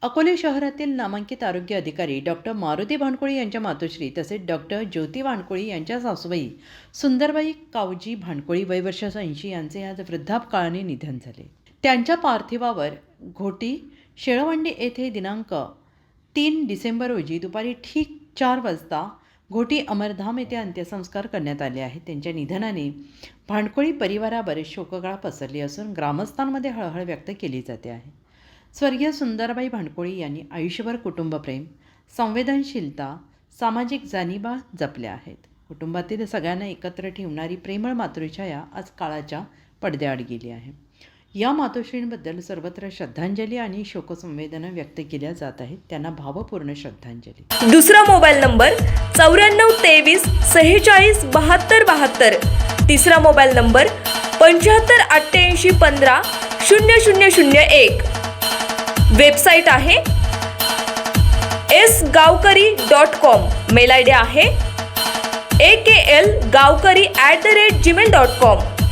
अकोले शहरातील नामांकित आरोग्य अधिकारी डॉक्टर मारुती भानकोळी यांच्या मातोश्री तसेच डॉक्टर ज्योती भानकोळी यांच्या सासूबाई सुंदरबाई कावजी भानकोळी वय वर्ष 80 यांचे आज वृद्धापकाळाने निधन झाले। त्यांच्या पार्थिवावर घोटी शेळवंडी येथे दिनांक 3 डिसेंबर रोजी दुपारी ठीक 4 वाजता घोटी अमरधाम येथे अंत्यसंस्कार करण्यात आले आहेत। त्यांच्या निधनाने भानकोळी परिवारावर शोककळा पसरली असून ग्रामस्थांमध्ये हळहळ व्यक्त केली जाते आहे। स्वर्गीय सुंदरबाई भानकोळी यांनी आयुष्यभर कुटुंबप्रेम, संवेदनशीलता, सामाजिक जाणीवा जपल्या आहेत। कुटुंबातील सगळ्यांना एकत्र ठेवणारी प्रेमळ मातृछाया आज काळाच्या पडद्याआड गेली आहे। या मातोश्रींबद्दल सर्वत्र श्रद्धांजली आणि शोकसंवेदना व्यक्त केल्या जात आहेत। त्यांना भावपूर्ण श्रद्धांजली। दुसरा मोबाईल नंबर 9423 46 72 72। तिसरा मोबाईल नंबर 75 88 15 0001। वेबसाईट आहे sgavkari.com। मेल आयडी आहे akl gavkari@gmail.com।